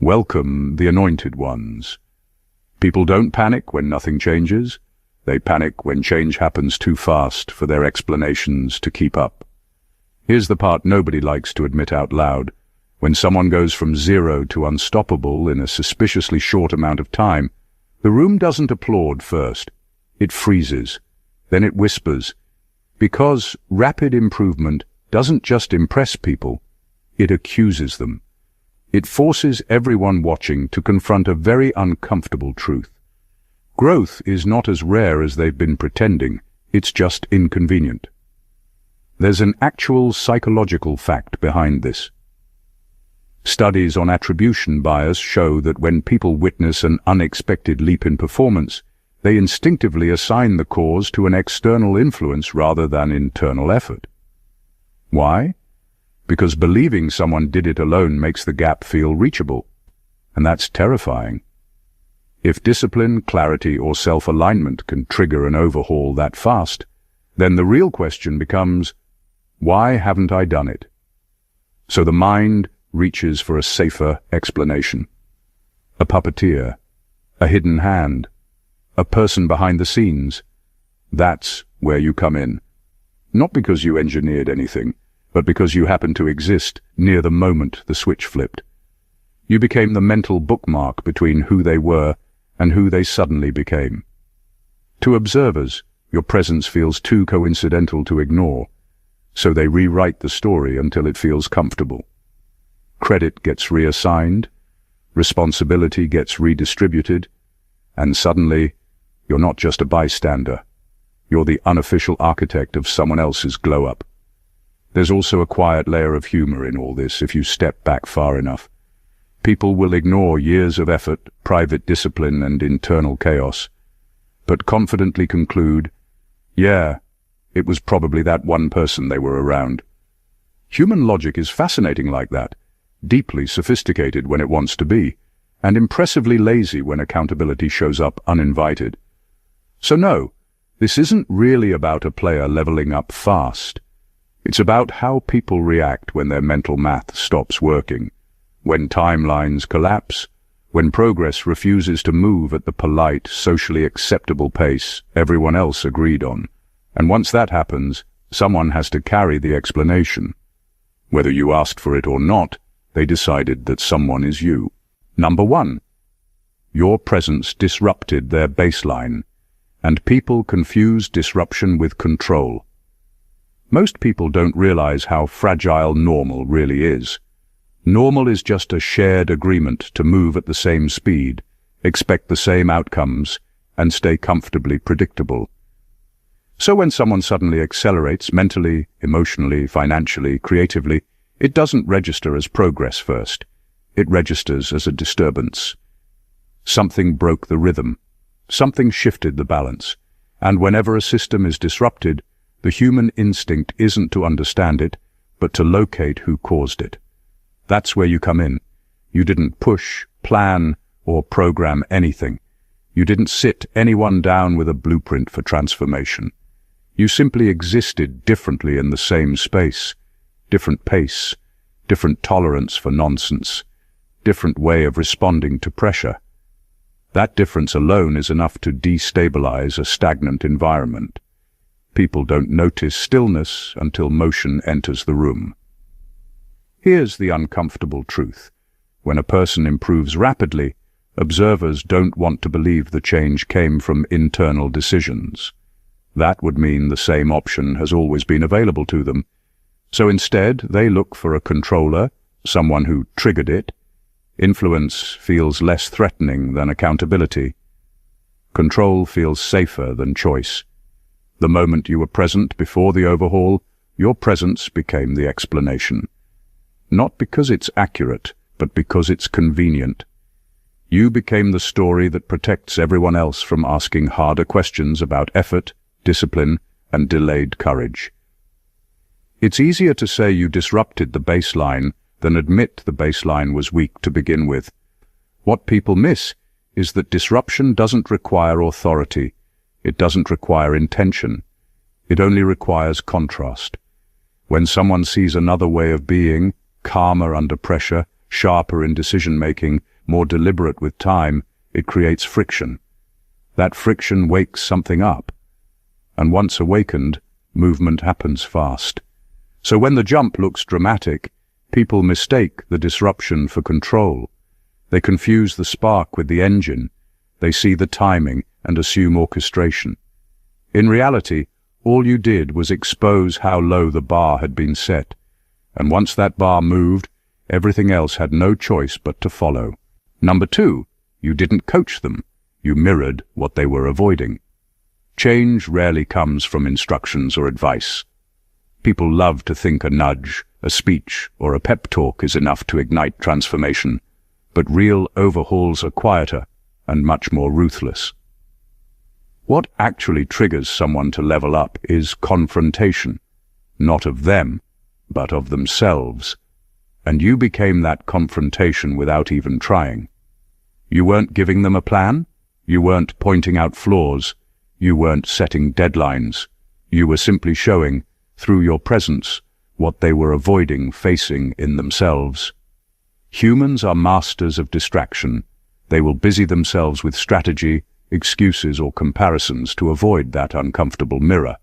Welcome the anointed ones. People don't panic when nothing changes. They panic when change happens too fast for their explanations to keep up. Here's the part nobody likes to admit out loud. When someone goes from zero to unstoppable in a suspiciously short amount of time, the room doesn't applaud first. It freezes. Then it whispers. Because rapid improvement doesn't just impress people, it accuses them. It forces everyone watching to confront a very uncomfortable truth. Growth is not as rare as they've been pretending, it's just inconvenient. There's an actual psychological fact behind this. Studies on attribution bias show that when people witness an unexpected leap in performance, they instinctively assign the cause to an external influence rather than internal effort. Why? Because believing someone did it alone makes the gap feel reachable, and that's terrifying. If discipline, clarity, or self-alignment can trigger an overhaul that fast, then the real question becomes, why haven't I done it? So the mind reaches for a safer explanation. A puppeteer, a hidden hand, a person behind the scenes. That's where you come in. Not because you engineered anything, but because you happened to exist near the moment the switch flipped. You became the mental bookmark between who they were and who they suddenly became. To observers, your presence feels too coincidental to ignore, so they rewrite the story until it feels comfortable. Credit gets reassigned, responsibility gets redistributed, and suddenly, you're not just a bystander. You're the unofficial architect of someone else's glow-up. There's also a quiet layer of humor in all this if you step back far enough. People will ignore years of effort, private discipline, and internal chaos, but confidently conclude, yeah, it was probably that one person they were around. Human logic is fascinating like that, deeply sophisticated when it wants to be, and impressively lazy when accountability shows up uninvited. So no, this isn't really about a player leveling up fast. It's about how people react when their mental math stops working, when timelines collapse, when progress refuses to move at the polite, socially acceptable pace everyone else agreed on. And once that happens, someone has to carry the explanation. Whether you asked for it or not, they decided that someone is you. Number 1. Your presence disrupted their baseline, and people confuse disruption with control. Most people don't realize how fragile normal really is. Normal is just a shared agreement to move at the same speed, expect the same outcomes, and stay comfortably predictable. So when someone suddenly accelerates mentally, emotionally, financially, creatively, it doesn't register as progress first. It registers as a disturbance. Something broke the rhythm. Something shifted the balance. And whenever a system is disrupted, the human instinct isn't to understand it, but to locate who caused it. That's where you come in. You didn't push, plan, or program anything. You didn't sit anyone down with a blueprint for transformation. You simply existed differently in the same space. Different pace, different tolerance for nonsense, different way of responding to pressure. That difference alone is enough to destabilize a stagnant environment. People don't notice stillness until motion enters the room. Here's the uncomfortable truth. When a person improves rapidly, observers don't want to believe the change came from internal decisions. That would mean the same option has always been available to them. So instead, they look for a controller, someone who triggered it. Influence feels less threatening than accountability. Control feels safer than choice. The moment you were present before the overhaul, your presence became the explanation. Not because it's accurate, but because it's convenient. You became the story that protects everyone else from asking harder questions about effort, discipline, and delayed courage. It's easier to say you disrupted the baseline than admit the baseline was weak to begin with. What people miss is that disruption doesn't require authority. It doesn't require intention. It only requires contrast. When someone sees another way of being, calmer under pressure, sharper in decision-making, more deliberate with time, it creates friction. That friction wakes something up. And once awakened, movement happens fast. So when the jump looks dramatic, people mistake the disruption for control. They confuse the spark with the engine. They see the timing and assume orchestration. In reality, all you did was expose how low the bar had been set. And once that bar moved, everything else had no choice but to follow. Number 2, you didn't coach them. You mirrored what they were avoiding. Change rarely comes from instructions or advice. People love to think a nudge, a speech, or a pep talk is enough to ignite transformation, but real overhauls are quieter and much more ruthless. What actually triggers someone to level up is confrontation, not of them, but of themselves. And you became that confrontation without even trying. You weren't giving them a plan. You weren't pointing out flaws. You weren't setting deadlines. You were simply showing, through your presence, what they were avoiding facing in themselves. Humans are masters of distraction. They will busy themselves with strategy, excuses, or comparisons to avoid that uncomfortable mirror.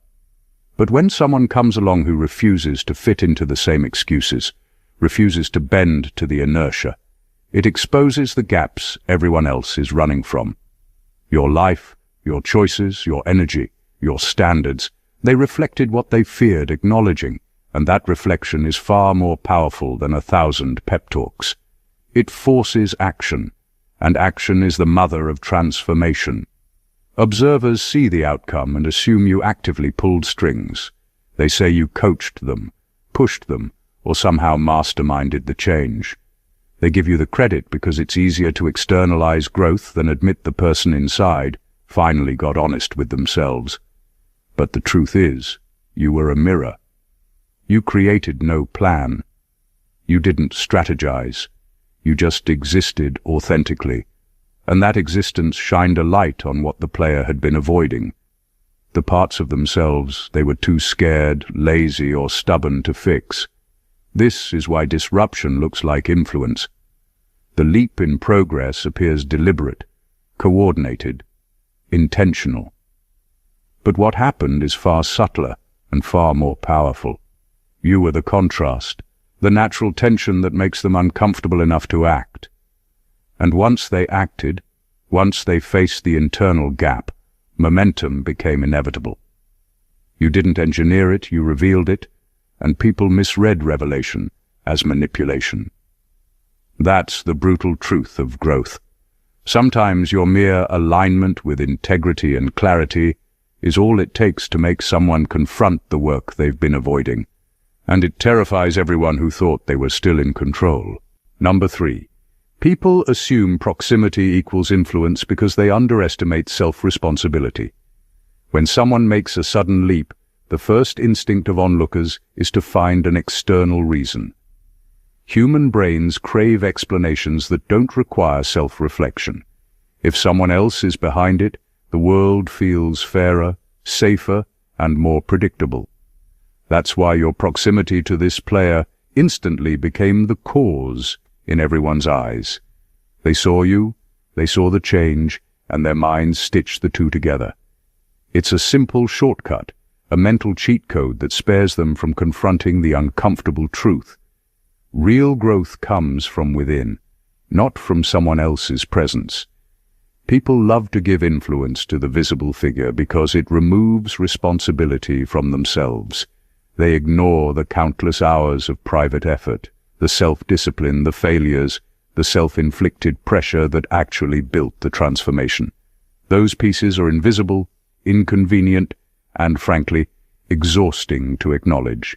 But when someone comes along who refuses to fit into the same excuses, refuses to bend to the inertia, it exposes the gaps everyone else is running from. Your life, your choices, your energy, your standards, they reflected what they feared acknowledging, and that reflection is far more powerful than 1,000 pep talks. It forces action, and action is the mother of transformation. Observers see the outcome and assume you actively pulled strings. They say you coached them, pushed them, or somehow masterminded the change. They give you the credit because it's easier to externalize growth than admit the person inside finally got honest with themselves. But the truth is, you were a mirror. You created no plan. You didn't strategize. You just existed authentically, and that existence shined a light on what the player had been avoiding. The parts of themselves they were too scared, lazy, or stubborn to fix. This is why disruption looks like influence. The leap in progress appears deliberate, coordinated, intentional. But what happened is far subtler and far more powerful. You were the contrast, the natural tension that makes them uncomfortable enough to act. And once they acted, once they faced the internal gap, momentum became inevitable. You didn't engineer it, you revealed it, and people misread revelation as manipulation. That's the brutal truth of growth. Sometimes your mere alignment with integrity and clarity is all it takes to make someone confront the work they've been avoiding. And it terrifies everyone who thought they were still in control. Number 3. People assume proximity equals influence because they underestimate self-responsibility. When someone makes a sudden leap, the first instinct of onlookers is to find an external reason. Human brains crave explanations that don't require self-reflection. If someone else is behind it, the world feels fairer, safer, and more predictable. That's why your proximity to this player instantly became the cause in everyone's eyes. They saw you, they saw the change, and their minds stitched the two together. It's a simple shortcut, a mental cheat code that spares them from confronting the uncomfortable truth. Real growth comes from within, not from someone else's presence. People love to give influence to the visible figure because it removes responsibility from themselves. They ignore the countless hours of private effort, the self-discipline, the failures, the self-inflicted pressure that actually built the transformation. Those pieces are invisible, inconvenient, and frankly, exhausting to acknowledge.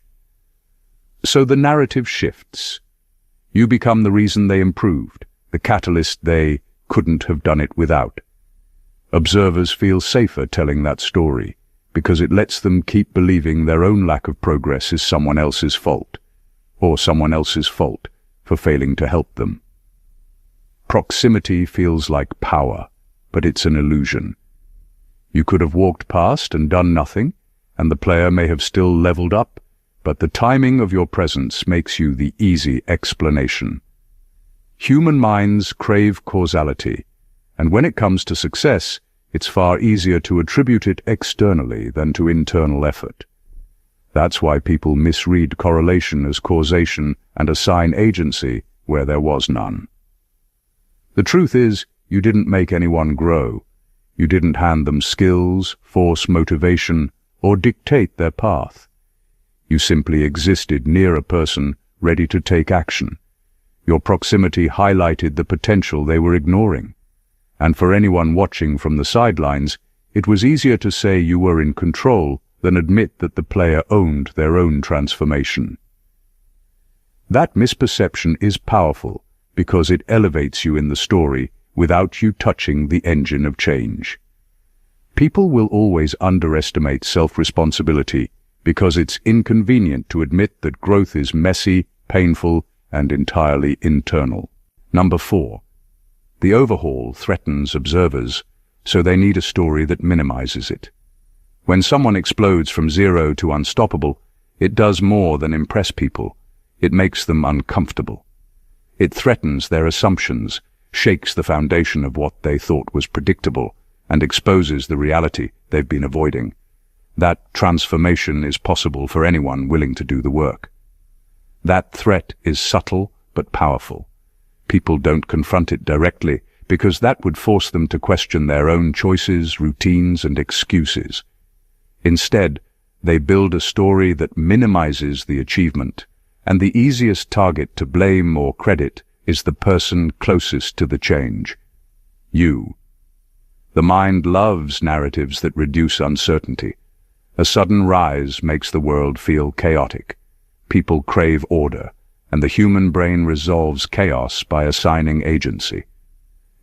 So the narrative shifts. You become the reason they improved, the catalyst they couldn't have done it without. Observers feel safer telling that story because it lets them keep believing their own lack of progress is someone else's fault, or someone else's fault for failing to help them. Proximity feels like power, but it's an illusion. You could have walked past and done nothing, and the player may have still leveled up, but the timing of your presence makes you the easy explanation. Human minds crave causality, and when it comes to success, it's far easier to attribute it externally than to internal effort. That's why people misread correlation as causation and assign agency where there was none. The truth is, you didn't make anyone grow. You didn't hand them skills, force motivation, or dictate their path. You simply existed near a person ready to take action. Your proximity highlighted the potential they were ignoring. And for anyone watching from the sidelines, it was easier to say you were in control than admit that the player owned their own transformation. That misperception is powerful because it elevates you in the story without you touching the engine of change. People will always underestimate self-responsibility because it's inconvenient to admit that growth is messy, painful, and entirely internal. Number 4. The overhaul threatens observers, so they need a story that minimizes it. When someone explodes from zero to unstoppable, it does more than impress people. It makes them uncomfortable. It threatens their assumptions, shakes the foundation of what they thought was predictable, and exposes the reality they've been avoiding. That transformation is possible for anyone willing to do the work. That threat is subtle but powerful. People don't confront it directly because that would force them to question their own choices, routines, and excuses. Instead, they build a story that minimizes the achievement, and the easiest target to blame or credit is the person closest to the change. You. The mind loves narratives that reduce uncertainty. A sudden rise makes the world feel chaotic. People crave order, and the human brain resolves chaos by assigning agency.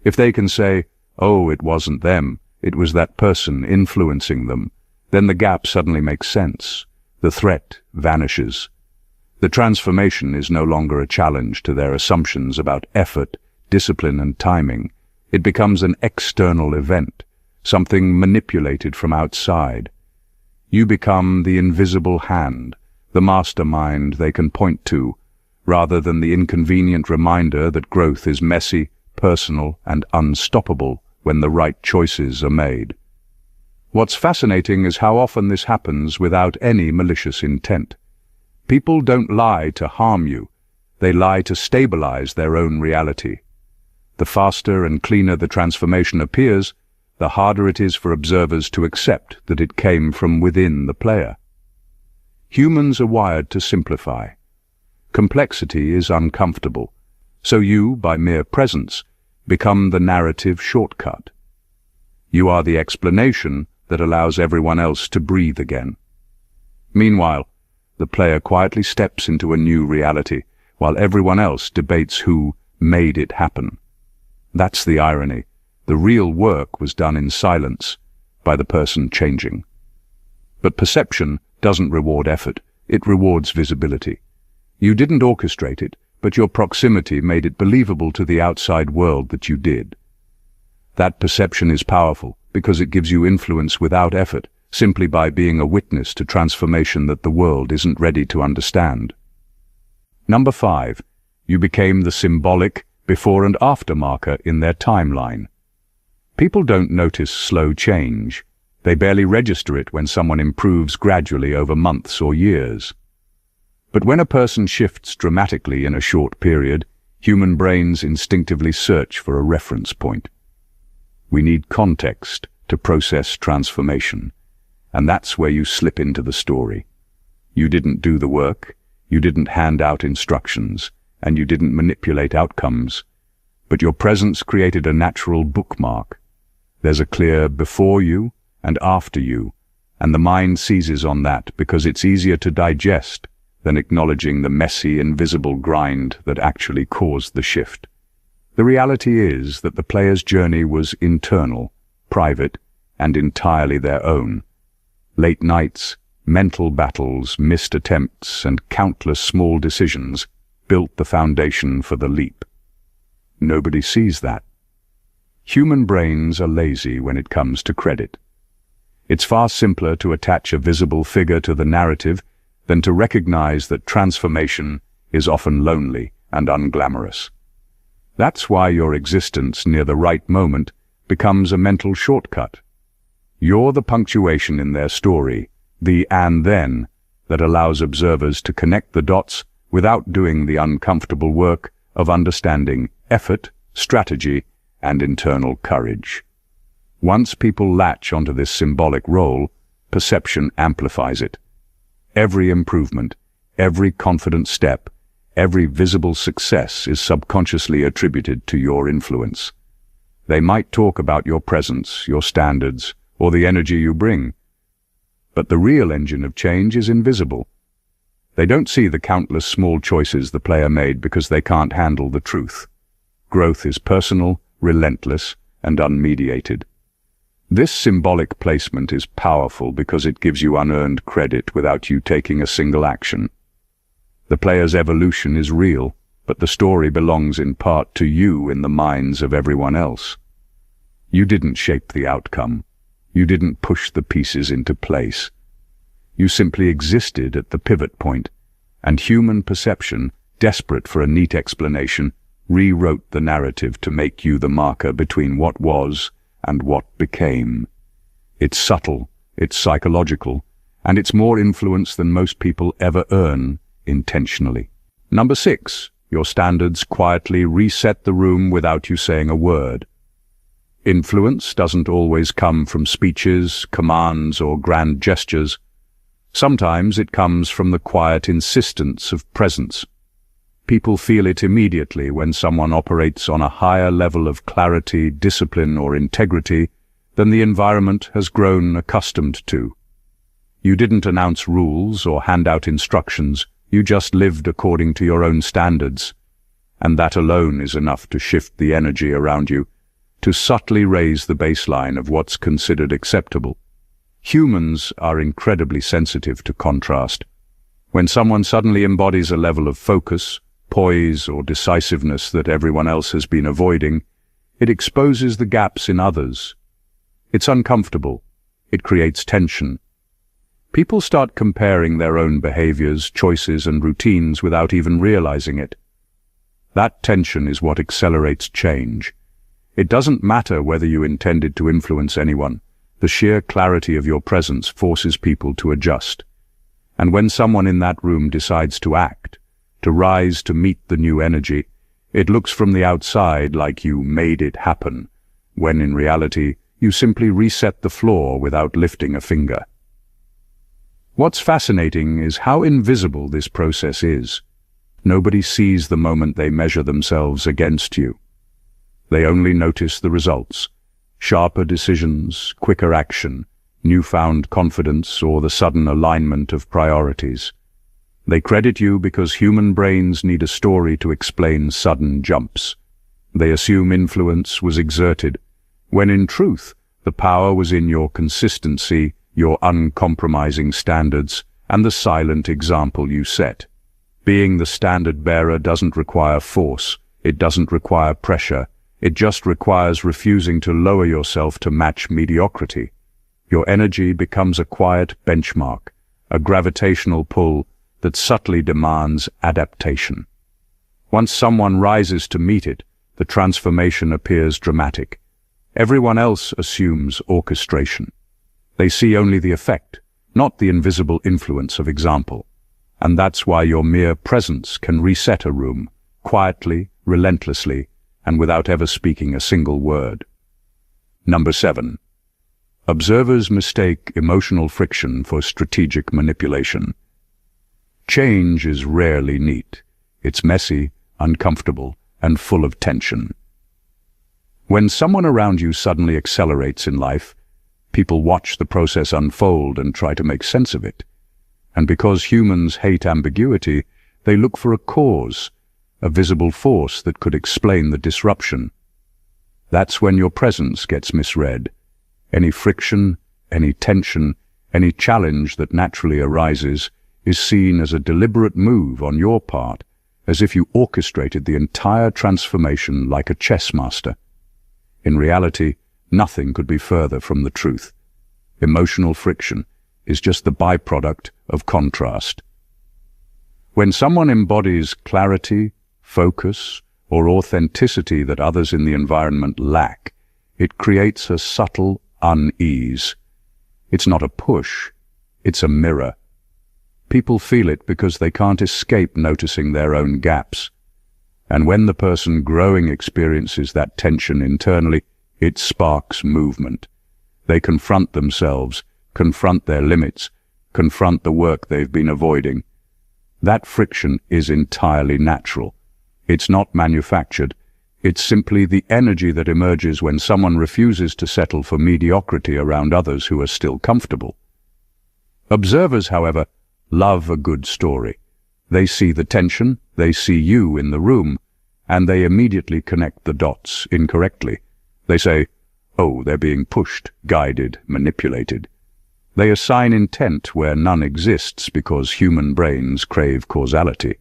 If they can say, "Oh, it wasn't them, it was that person influencing them," then the gap suddenly makes sense. The threat vanishes. The transformation is no longer a challenge to their assumptions about effort, discipline, and timing. It becomes an external event, something manipulated from outside. You become the invisible hand, the mastermind they can point to, rather than the inconvenient reminder that growth is messy, personal, and unstoppable when the right choices are made. What's fascinating is how often this happens without any malicious intent. People don't lie to harm you. They lie to stabilize their own reality. The faster and cleaner the transformation appears, the harder it is for observers to accept that it came from within the player. Humans are wired to simplify. Complexity is uncomfortable, so you, by mere presence, become the narrative shortcut. You are the explanation that allows everyone else to breathe again. Meanwhile, the player quietly steps into a new reality, while everyone else debates who made it happen. That's the irony. The real work was done in silence, by the person changing. But perception doesn't reward effort, it rewards visibility. You didn't orchestrate it, but your proximity made it believable to the outside world that you did. That perception is powerful because it gives you influence without effort, simply by being a witness to transformation that the world isn't ready to understand. Number 5. You became the symbolic before and after marker in their timeline. People don't notice slow change. They barely register it when someone improves gradually over months or years. But when a person shifts dramatically in a short period, human brains instinctively search for a reference point. We need context to process transformation, and that's where you slip into the story. You didn't do the work, you didn't hand out instructions, and you didn't manipulate outcomes, but your presence created a natural bookmark. There's a clear before you and after you, and the mind seizes on that because it's easier to digest than acknowledging the messy, invisible grind that actually caused the shift. The reality is that the player's journey was internal, private, and entirely their own. Late nights, mental battles, missed attempts, and countless small decisions built the foundation for the leap. Nobody sees that. Human brains are lazy when it comes to credit. It's far simpler to attach a visible figure to the narrative than to recognize that transformation is often lonely and unglamorous. That's why your existence near the right moment becomes a mental shortcut. You're the punctuation in their story, the and then, that allows observers to connect the dots without doing the uncomfortable work of understanding effort, strategy, and internal courage. Once people latch onto this symbolic role, perception amplifies it. Every improvement, every confident step, every visible success is subconsciously attributed to your influence. They might talk about your presence, your standards, or the energy you bring. But the real engine of change is invisible. They don't see the countless small choices the player made because they can't handle the truth. Growth is personal, relentless, and unmediated. This symbolic placement is powerful because it gives you unearned credit without you taking a single action. The player's evolution is real, but the story belongs in part to you in the minds of everyone else. You didn't shape the outcome. You didn't push the pieces into place. You simply existed at the pivot point, and human perception, desperate for a neat explanation, rewrote the narrative to make you the marker between what was and what became. It's subtle, it's psychological, and it's more influence than most people ever earn intentionally. Number 6, your standards quietly reset the room without you saying a word. Influence doesn't always come from speeches, commands, or grand gestures. Sometimes it comes from the quiet insistence of presence. People feel it immediately when someone operates on a higher level of clarity, discipline, or integrity than the environment has grown accustomed to. You didn't announce rules or hand out instructions, you just lived according to your own standards. And that alone is enough to shift the energy around you, to subtly raise the baseline of what's considered acceptable. Humans are incredibly sensitive to contrast. When someone suddenly embodies a level of focus, poise, or decisiveness that everyone else has been avoiding, it exposes the gaps in others. It's uncomfortable. It creates tension. People start comparing their own behaviors, choices, and routines without even realizing it. That tension is what accelerates change. It doesn't matter whether you intended to influence anyone. The sheer clarity of your presence forces people to adjust. And when someone in that room decides to act, to rise to meet the new energy, it looks from the outside like you made it happen, when in reality, you simply reset the floor without lifting a finger. What's fascinating is how invisible this process is. Nobody sees the moment they measure themselves against you. They only notice the results: sharper decisions, quicker action, newfound confidence, or the sudden alignment of priorities. They credit you because human brains need a story to explain sudden jumps. They assume influence was exerted, when in truth, the power was in your consistency, your uncompromising standards, and the silent example you set. Being the standard bearer doesn't require force, it doesn't require pressure, it just requires refusing to lower yourself to match mediocrity. Your energy becomes a quiet benchmark, a gravitational pull that subtly demands adaptation. Once someone rises to meet it, the transformation appears dramatic. Everyone else assumes orchestration. They see only the effect, not the invisible influence of example. And that's why your mere presence can reset a room, quietly, relentlessly, and without ever speaking a single word. Number 7. Observers mistake emotional friction for strategic manipulation. Change is rarely neat. It's messy, uncomfortable, and full of tension. When someone around you suddenly accelerates in life, people watch the process unfold and try to make sense of it. And because humans hate ambiguity, they look for a cause, a visible force that could explain the disruption. That's when your presence gets misread. Any friction, any tension, any challenge that naturally arises is seen as a deliberate move on your part, as if you orchestrated the entire transformation like a chess master. In reality, nothing could be further from the truth. Emotional friction is just the byproduct of contrast. When someone embodies clarity, focus, or authenticity that others in the environment lack, it creates a subtle unease. It's not a push, it's a mirror. People feel it because they can't escape noticing their own gaps. And when the person growing experiences that tension internally, it sparks movement. They confront themselves, confront their limits, confront the work they've been avoiding. That friction is entirely natural. It's not manufactured. It's simply the energy that emerges when someone refuses to settle for mediocrity around others who are still comfortable. Observers, however, love a good story. They see the tension, they see you in the room, and they immediately connect the dots incorrectly. They say, "Oh, they're being pushed, guided, manipulated." They assign intent where none exists because human brains crave causality.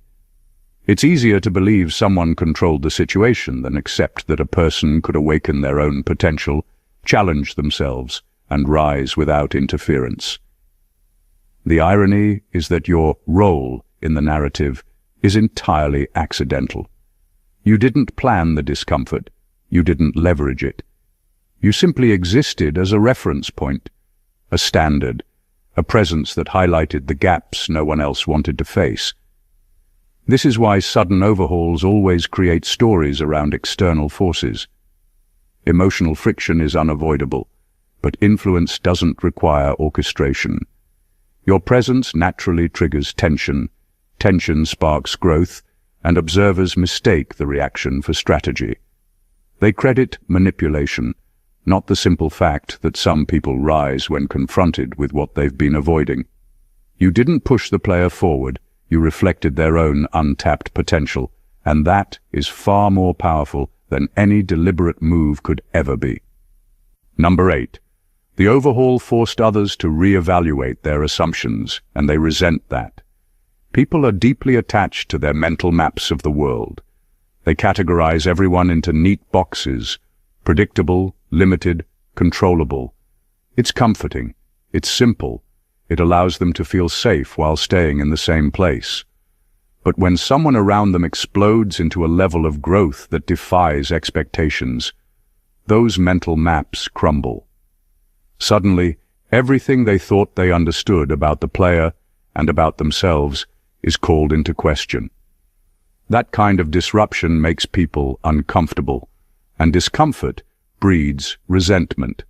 It's easier to believe someone controlled the situation than accept that a person could awaken their own potential, challenge themselves, and rise without interference. The irony is that your role in the narrative is entirely accidental. You didn't plan the discomfort. You didn't leverage it. You simply existed as a reference point, a standard, a presence that highlighted the gaps no one else wanted to face. This is why sudden overhauls always create stories around external forces. Emotional friction is unavoidable, but influence doesn't require orchestration. Your presence naturally triggers tension, tension sparks growth, and observers mistake the reaction for strategy. They credit manipulation, not the simple fact that some people rise when confronted with what they've been avoiding. You didn't push the player forward, you reflected their own untapped potential, and that is far more powerful than any deliberate move could ever be. Number 8. The overhaul forced others to reevaluate their assumptions, and they resent that. People are deeply attached to their mental maps of the world. They categorize everyone into neat boxes, predictable, limited, controllable. It's comforting, it's simple, it allows them to feel safe while staying in the same place. But when someone around them explodes into a level of growth that defies expectations, those mental maps crumble. Suddenly, everything they thought they understood about the player and about themselves is called into question. That kind of disruption makes people uncomfortable, and discomfort breeds resentment.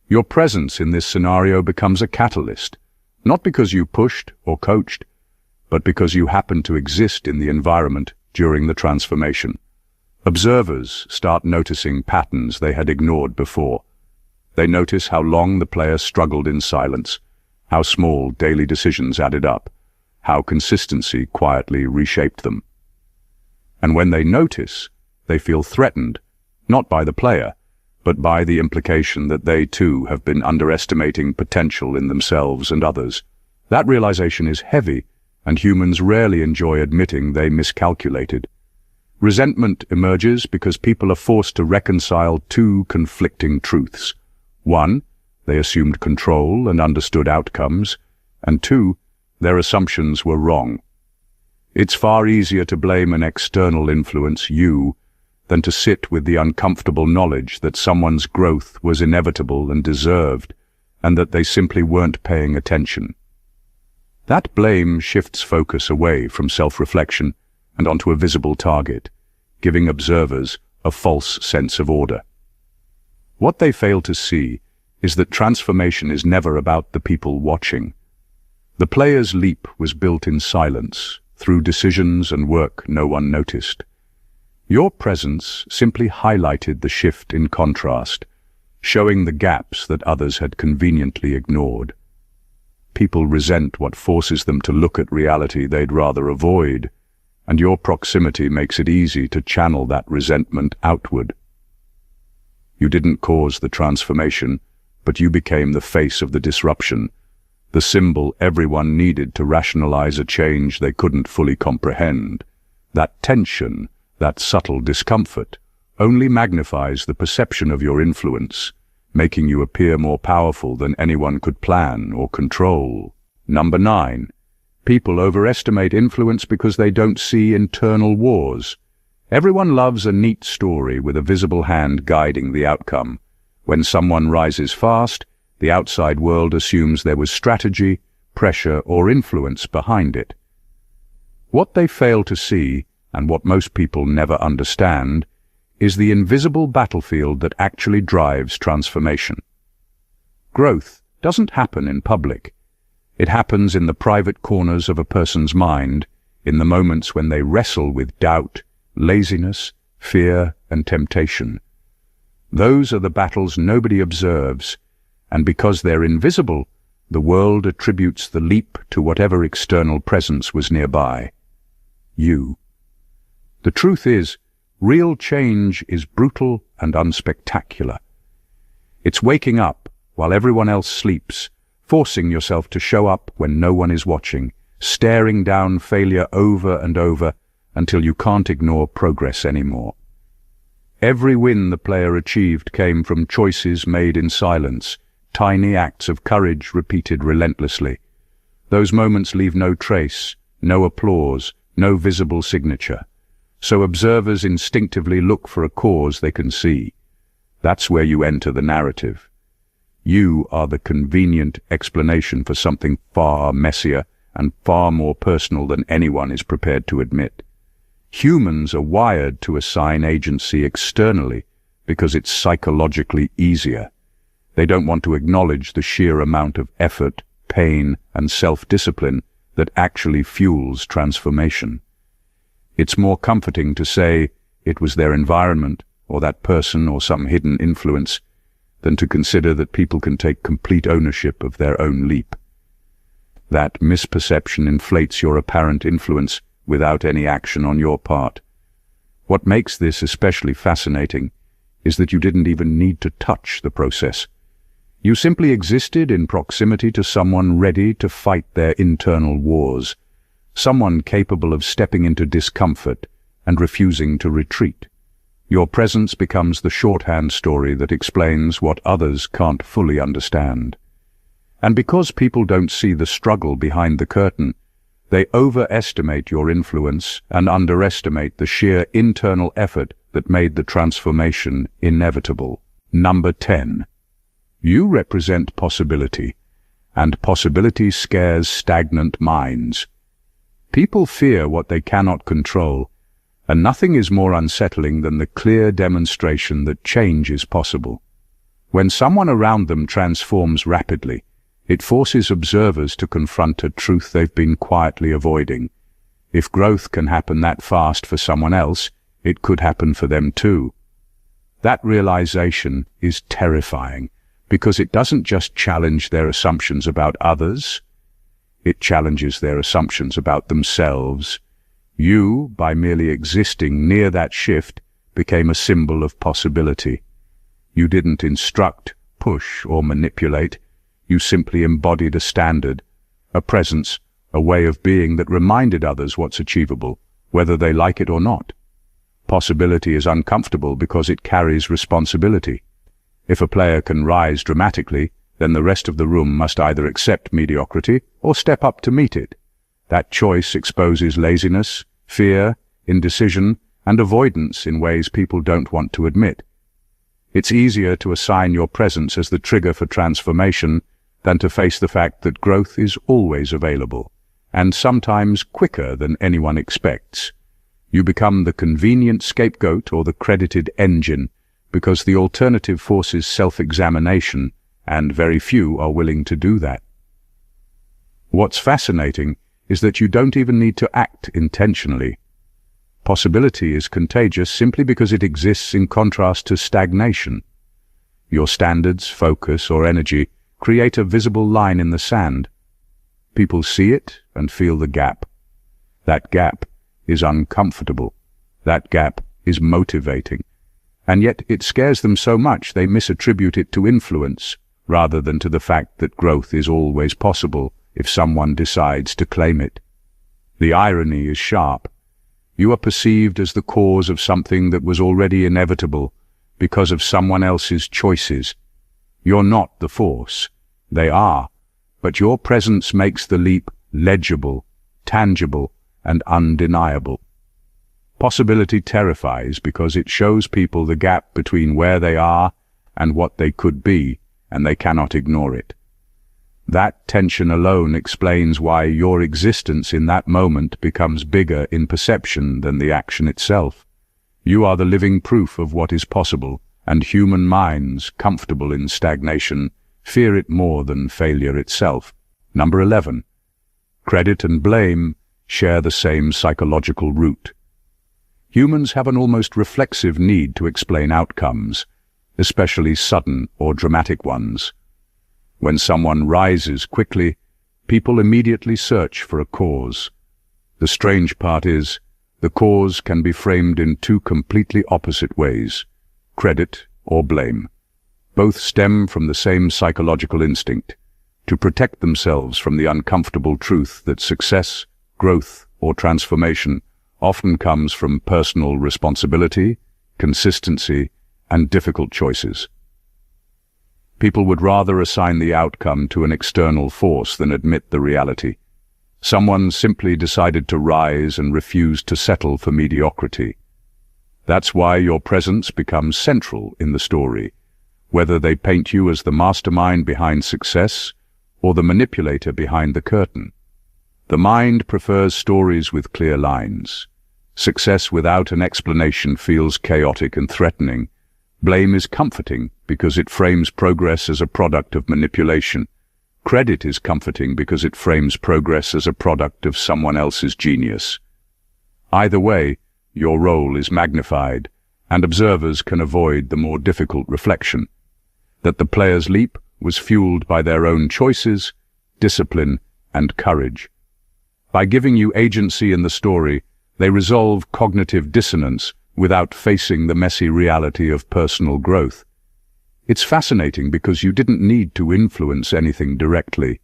Your presence in this scenario becomes a catalyst, not because you pushed or coached, but because you happened to exist in the environment during the transformation. Observers start noticing patterns they had ignored before. They notice how long the player struggled in silence, how small daily decisions added up, how consistency quietly reshaped them. And when they notice, they feel threatened, not by the player, but by the implication that they too have been underestimating potential in themselves and others. That realization is heavy, and humans rarely enjoy admitting they miscalculated. Resentment emerges because people are forced to reconcile two conflicting truths. One, they assumed control and understood outcomes, and two, their assumptions were wrong. It's far easier to blame an external influence, you, than to sit with the uncomfortable knowledge that someone's growth was inevitable and deserved, and that they simply weren't paying attention. That blame shifts focus away from self-reflection and onto a visible target, giving observers a false sense of order. What they fail to see is that transformation is never about the people watching. The player's leap was built in silence, through decisions and work no one noticed. Your presence simply highlighted the shift in contrast, showing the gaps that others had conveniently ignored. People resent what forces them to look at reality they'd rather avoid, and your proximity makes it easy to channel that resentment outward. You didn't cause the transformation, but you became the face of the disruption, the symbol everyone needed to rationalize a change they couldn't fully comprehend. That tension, that subtle discomfort, only magnifies the perception of your influence, making you appear more powerful than anyone could plan or control. Number 9. People overestimate influence because they don't see internal wars. Everyone loves a neat story with a visible hand guiding the outcome. When someone rises fast, the outside world assumes there was strategy, pressure, or influence behind it. What they fail to see, and what most people never understand, is the invisible battlefield that actually drives transformation. Growth doesn't happen in public. It happens in the private corners of a person's mind, in the moments when they wrestle with doubt, laziness, fear, and temptation. Those are the battles nobody observes, and because they're invisible, the world attributes the leap to whatever external presence was nearby. You. The truth is, real change is brutal and unspectacular. It's waking up while everyone else sleeps, forcing yourself to show up when no one is watching, staring down failure over and over until you can't ignore progress anymore. Every win the player achieved came from choices made in silence, tiny acts of courage repeated relentlessly. Those moments leave no trace, no applause, no visible signature. So observers instinctively look for a cause they can see. That's where you enter the narrative. You are the convenient explanation for something far messier and far more personal than anyone is prepared to admit. Humans are wired to assign agency externally because it's psychologically easier. They don't want to acknowledge the sheer amount of effort, pain, and self-discipline that actually fuels transformation. It's more comforting to say it was their environment, or that person, or some hidden influence, than to consider that people can take complete ownership of their own leap. That misperception inflates your apparent influence without any action on your part. What makes this especially fascinating is that you didn't even need to touch the process. You simply existed in proximity to someone ready to fight their internal wars, someone capable of stepping into discomfort and refusing to retreat. Your presence becomes the shorthand story that explains what others can't fully understand. And because people don't see the struggle behind the curtain, they overestimate your influence and underestimate the sheer internal effort that made the transformation inevitable. Number 10. You represent possibility, and possibility scares stagnant minds. People fear what they cannot control, and nothing is more unsettling than the clear demonstration that change is possible. When someone around them transforms rapidly, it forces observers to confront a truth they've been quietly avoiding. If growth can happen that fast for someone else, it could happen for them too. That realization is terrifying, because it doesn't just challenge their assumptions about others, it challenges their assumptions about themselves. You, by merely existing near that shift, became a symbol of possibility. You didn't instruct, push, or manipulate. You simply embodied a standard, a presence, a way of being that reminded others what's achievable, whether they like it or not. Possibility is uncomfortable because it carries responsibility. If a player can rise dramatically, then the rest of the room must either accept mediocrity or step up to meet it. That choice exposes laziness, fear, indecision, and avoidance in ways people don't want to admit. It's easier to assign your presence as the trigger for transformation than to face the fact that growth is always available, and sometimes quicker than anyone expects. You become the convenient scapegoat or the credited engine, because the alternative forces self-examination, and very few are willing to do that. What's fascinating is that you don't even need to act intentionally. Possibility is contagious simply because it exists in contrast to stagnation. Your standards, focus, or energy create a visible line in the sand. People see it and feel the gap. That gap is uncomfortable. That gap is motivating. And yet it scares them so much they misattribute it to influence, rather than to the fact that growth is always possible if someone decides to claim it. The irony is sharp. You are perceived as the cause of something that was already inevitable because of someone else's choices. You're not the force. They are. But your presence makes the leap legible, tangible, and undeniable. Possibility terrifies because it shows people the gap between where they are and what they could be, and they cannot ignore it. That tension alone explains why your existence in that moment becomes bigger in perception than the action itself. You are the living proof of what is possible, and human minds, comfortable in stagnation, fear it more than failure itself. Number 11. Credit and blame share the same psychological root. Humans have an almost reflexive need to explain outcomes, especially sudden or dramatic ones. When someone rises quickly, people immediately search for a cause. The strange part is, the cause can be framed in two completely opposite ways: credit or blame. Both stem from the same psychological instinct, to protect themselves from the uncomfortable truth that success, growth, or transformation often comes from personal responsibility, consistency, and difficult choices. People would rather assign the outcome to an external force than admit the reality. Someone simply decided to rise and refused to settle for mediocrity. That's why your presence becomes central in the story, whether they paint you as the mastermind behind success or the manipulator behind the curtain. The mind prefers stories with clear lines. Success without an explanation feels chaotic and threatening. Blame is comforting because it frames progress as a product of manipulation. Credit is comforting because it frames progress as a product of someone else's genius. Either way, your role is magnified, and observers can avoid the more difficult reflection that the player's leap was fueled by their own choices, discipline, and courage. By giving you agency in the story, they resolve cognitive dissonance without facing the messy reality of personal growth. It's fascinating because you didn't need to influence anything directly.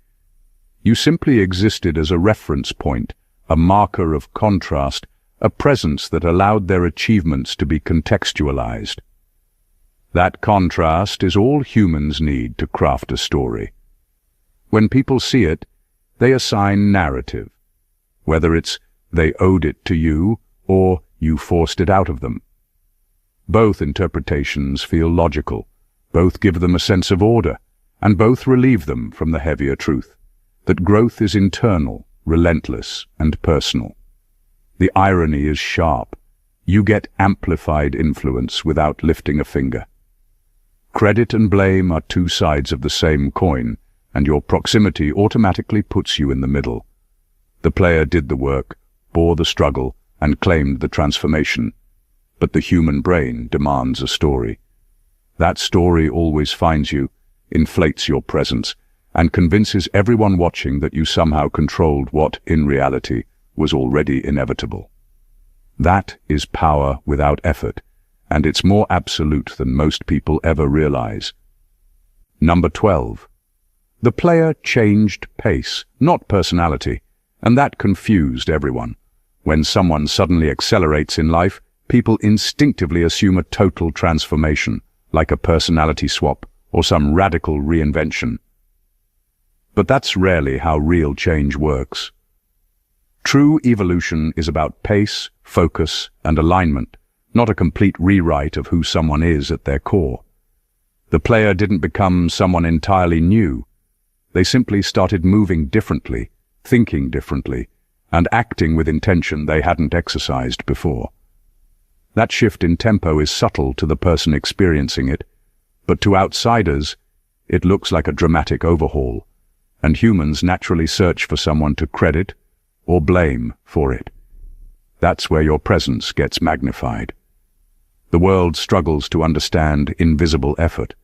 You simply existed as a reference point, a marker of contrast, a presence that allowed their achievements to be contextualized. That contrast is all humans need to craft a story. When people see it, they assign narrative, whether it's they owed it to you or you forced it out of them. Both interpretations feel logical, both give them a sense of order, and both relieve them from the heavier truth, that growth is internal, relentless, and personal. The irony is sharp. You get amplified influence without lifting a finger. Credit and blame are two sides of the same coin, and your proximity automatically puts you in the middle. The player did the work, bore the struggle, and claimed the transformation. But the human brain demands a story. That story always finds you, inflates your presence, and convinces everyone watching that you somehow controlled what, in reality, was already inevitable. That is power without effort, and it's more absolute than most people ever realize. Number 12. The player changed pace, not personality, and that confused everyone. When someone suddenly accelerates in life, people instinctively assume a total transformation, like a personality swap or some radical reinvention. But that's rarely how real change works. True evolution is about pace, focus, and alignment, not a complete rewrite of who someone is at their core. The player didn't become someone entirely new. They simply started moving differently, thinking differently, and acting with intention they hadn't exercised before. That shift in tempo is subtle to the person experiencing it, but to outsiders, it looks like a dramatic overhaul, and humans naturally search for someone to credit or blame for it. That's where your presence gets magnified. The world struggles to understand invisible effort.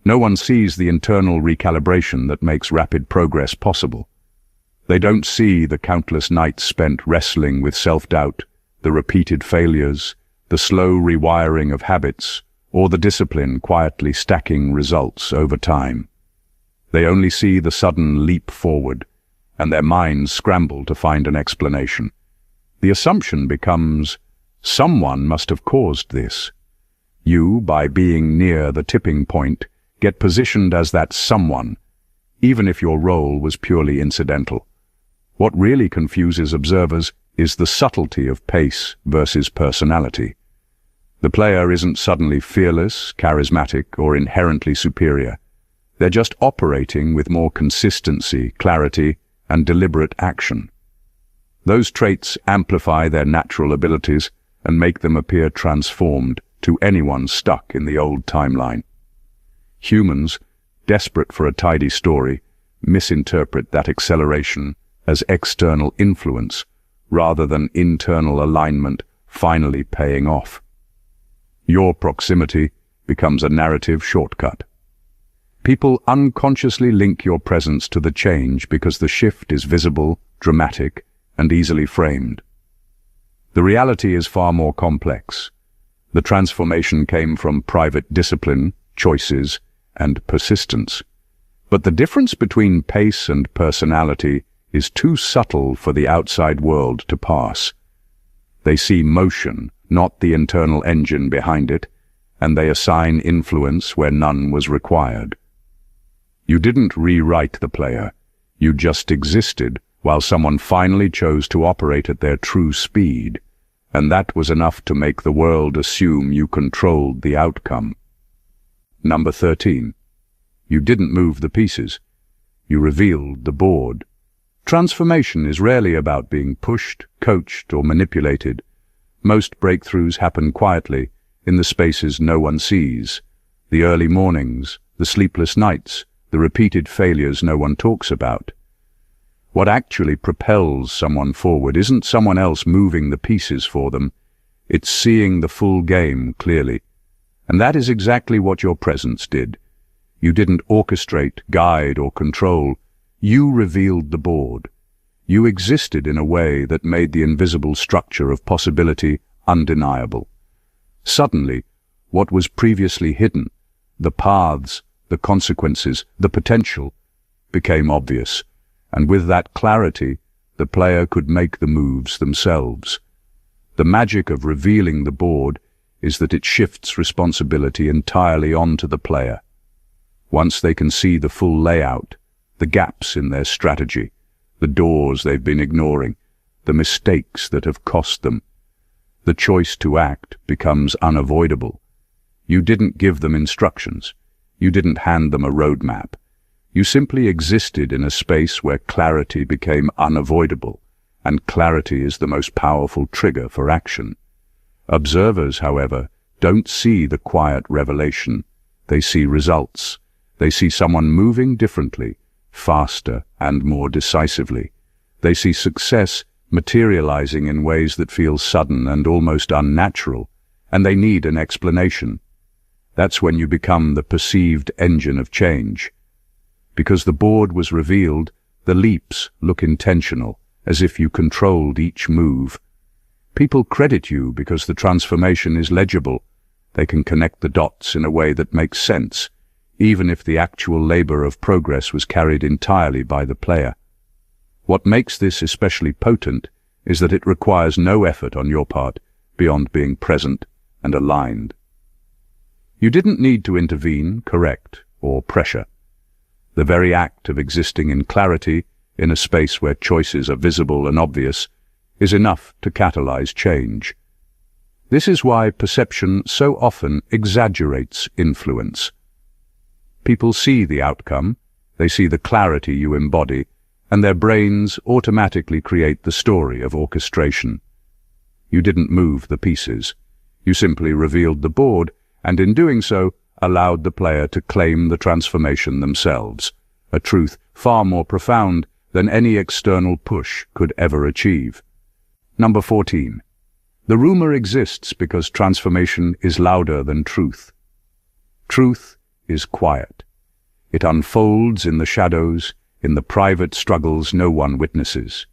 No one sees the internal recalibration that makes rapid progress possible. They don't see the countless nights spent wrestling with self-doubt, the repeated failures, the slow rewiring of habits, or the discipline quietly stacking results over time. They only see the sudden leap forward, and their minds scramble to find an explanation. The assumption becomes, someone must have caused this. You, by being near the tipping point, get positioned as that someone, even if your role was purely incidental. What really confuses observers is the subtlety of pace versus personality. The player isn't suddenly fearless, charismatic, or inherently superior. They're just operating with more consistency, clarity, and deliberate action. Those traits amplify their natural abilities and make them appear transformed to anyone stuck in the old timeline. Humans, desperate for a tidy story, misinterpret that acceleration as external influence rather than internal alignment finally paying off. Your proximity becomes a narrative shortcut. People unconsciously link your presence to the change because the shift is visible, dramatic, and easily framed. The reality is far more complex. The transformation came from private discipline, choices, and persistence. But the difference between pace and personality is too subtle for the outside world to pass. They see motion, not the internal engine behind it, and they assign influence where none was required. You didn't rewrite the player. You just existed while someone finally chose to operate at their true speed, and that was enough to make the world assume you controlled the outcome. Number 13. You didn't move the pieces. You revealed the board. Transformation is rarely about being pushed, coached, or manipulated. Most breakthroughs happen quietly, in the spaces no one sees. The early mornings, the sleepless nights, the repeated failures no one talks about. What actually propels someone forward isn't someone else moving the pieces for them. It's seeing the full game clearly. And that is exactly what your presence did. You didn't orchestrate, guide, or control. You revealed the board. You existed in a way that made the invisible structure of possibility undeniable. Suddenly, what was previously hidden, the paths, the consequences, the potential, became obvious. And with that clarity, the player could make the moves themselves. The magic of revealing the board is that it shifts responsibility entirely onto the player. Once they can see the full layout, the gaps in their strategy, the doors they've been ignoring, the mistakes that have cost them, the choice to act becomes unavoidable. You didn't give them instructions. You didn't hand them a roadmap. You simply existed in a space where clarity became unavoidable, and clarity is the most powerful trigger for action. Observers, however, don't see the quiet revelation. They see results. They see someone moving differently, faster and more decisively. They see success materializing in ways that feel sudden and almost unnatural, and they need an explanation. That's when you become the perceived engine of change. Because the board was revealed, the leaps look intentional, as if you controlled each move. People credit you because the transformation is legible. They can connect the dots in a way that makes sense, even if the actual labor of progress was carried entirely by the player. What makes this especially potent is that it requires no effort on your part beyond being present and aligned. You didn't need to intervene, correct, or pressure. The very act of existing in clarity, in a space where choices are visible and obvious, is enough to catalyze change. This is why perception so often exaggerates influence. People see the outcome, they see the clarity you embody, and their brains automatically create the story of orchestration. You didn't move the pieces. You simply revealed the board, and in doing so, allowed the player to claim the transformation themselves, a truth far more profound than any external push could ever achieve. Number 14. The rumor exists because transformation is louder than truth. Truth is quiet. It unfolds in the shadows, in the private struggles no one witnesses.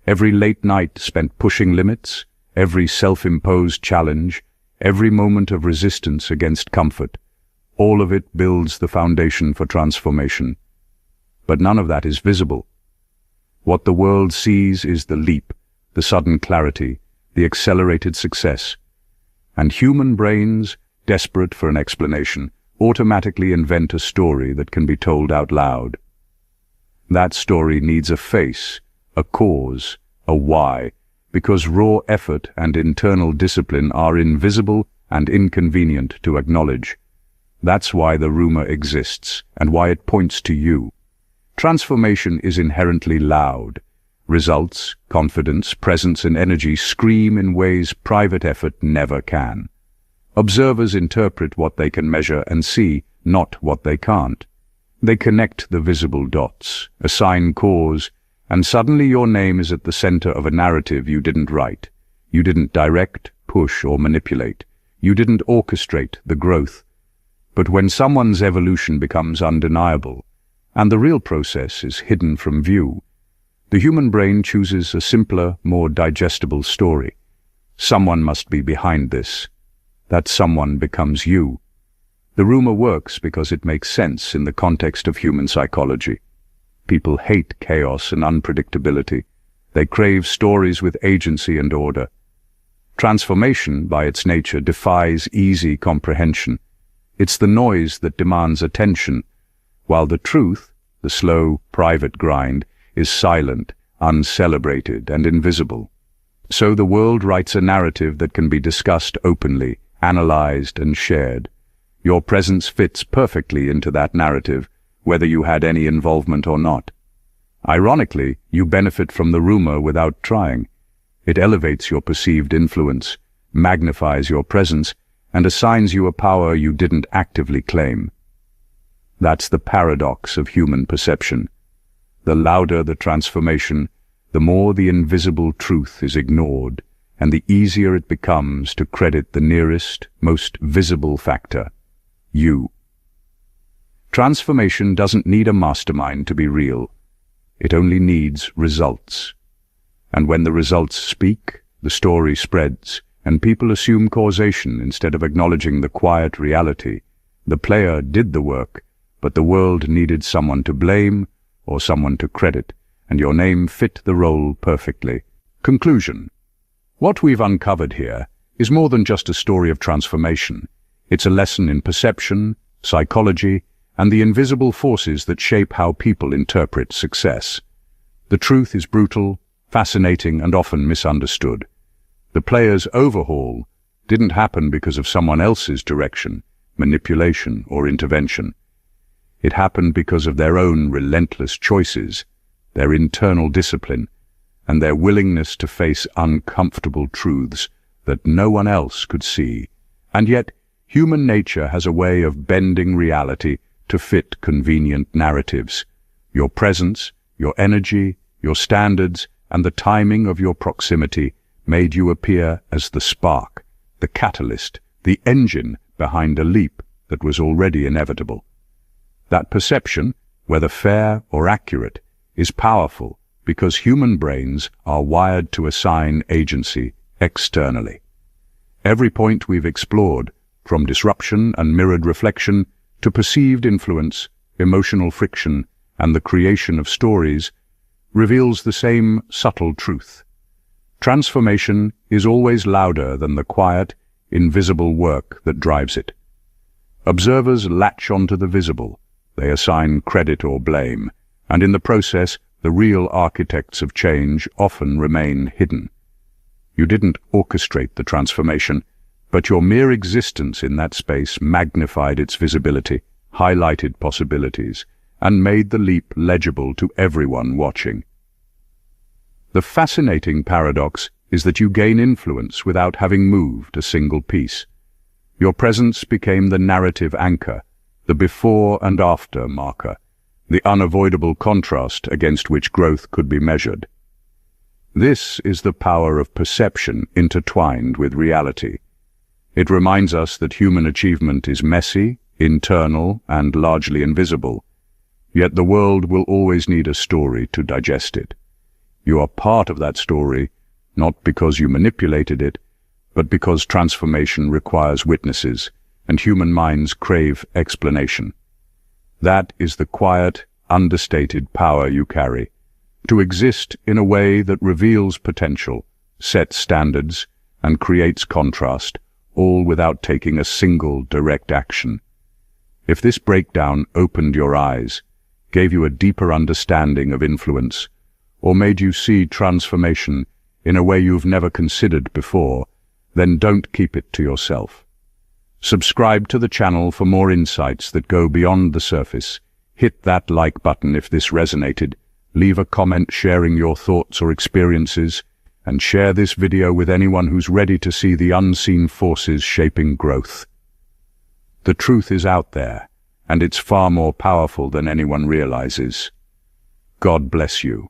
Every late night spent pushing limits, every self-imposed challenge, every moment of resistance against comfort, all of it builds the foundation for transformation. But none of that is visible. What the world sees is the leap, the sudden clarity, the accelerated success. And human brains, desperate for an explanation, automatically invent a story that can be told out loud. That story needs a face, a cause, a why, because raw effort and internal discipline are invisible and inconvenient to acknowledge. That's why the rumor exists, and why it points to you. Transformation is inherently loud. Results, confidence, presence, and energy scream in ways private effort never can. Observers interpret what they can measure and see, not what they can't. They connect the visible dots, assign cause, and suddenly your name is at the center of a narrative you didn't write. You didn't direct, push, or manipulate. You didn't orchestrate the growth. But when someone's evolution becomes undeniable, and the real process is hidden from view, the human brain chooses a simpler, more digestible story. Someone must be behind this. That someone becomes you. The rumor works because it makes sense in the context of human psychology. People hate chaos and unpredictability. They crave stories with agency and order. Transformation, by its nature, defies easy comprehension. It's the noise that demands attention, while the truth, the slow, private grind, is silent, uncelebrated, and invisible. So the world writes a narrative that can be discussed openly, analyzed, and shared. Your presence fits perfectly into that narrative, whether you had any involvement or not. Ironically, you benefit from the rumor without trying. It elevates your perceived influence, magnifies your presence, and assigns you a power you didn't actively claim. That's the paradox of human perception. The louder the transformation, the more the invisible truth is ignored, and the easier it becomes to credit the nearest, most visible factor, you. Transformation doesn't need a mastermind to be real. It only needs results. And when the results speak, the story spreads, and people assume causation instead of acknowledging the quiet reality. The player did the work, but the world needed someone to blame or someone to credit, and your name fit the role perfectly. Conclusion. What we've uncovered here is more than just a story of transformation. It's a lesson in perception, psychology, and the invisible forces that shape how people interpret success. The truth is brutal, fascinating, and often misunderstood. The player's overhaul didn't happen because of someone else's direction, manipulation, or intervention. It happened because of their own relentless choices, their internal discipline, and their willingness to face uncomfortable truths that no one else could see. And yet, human nature has a way of bending reality to fit convenient narratives. Your presence, your energy, your standards, and the timing of your proximity made you appear as the spark, the catalyst, the engine behind a leap that was already inevitable. That perception, whether fair or accurate, is powerful because human brains are wired to assign agency externally. Every point we've explored, from disruption and mirrored reflection to perceived influence, emotional friction, and the creation of stories, reveals the same subtle truth. Transformation is always louder than the quiet, invisible work that drives it. Observers latch onto the visible. They assign credit or blame, and in the process, the real architects of change often remain hidden. You didn't orchestrate the transformation, but your mere existence in that space magnified its visibility, highlighted possibilities, and made the leap legible to everyone watching. The fascinating paradox is that you gain influence without having moved a single piece. Your presence became the narrative anchor, the before and after marker, the unavoidable contrast against which growth could be measured. This is the power of perception intertwined with reality. It reminds us that human achievement is messy, internal, and largely invisible. Yet the world will always need a story to digest it. You are part of that story, not because you manipulated it, but because transformation requires witnesses, and human minds crave explanation. That is the quiet, understated power you carry, to exist in a way that reveals potential, sets standards, and creates contrast, all without taking a single direct action. If this breakdown opened your eyes, gave you a deeper understanding of influence, or made you see transformation in a way you've never considered before, then don't keep it to yourself. Subscribe to the channel for more insights that go beyond the surface. Hit that like button if this resonated. Leave a comment sharing your thoughts or experiences, and share this video with anyone who's ready to see the unseen forces shaping growth. The truth is out there, and it's far more powerful than anyone realizes. God bless you.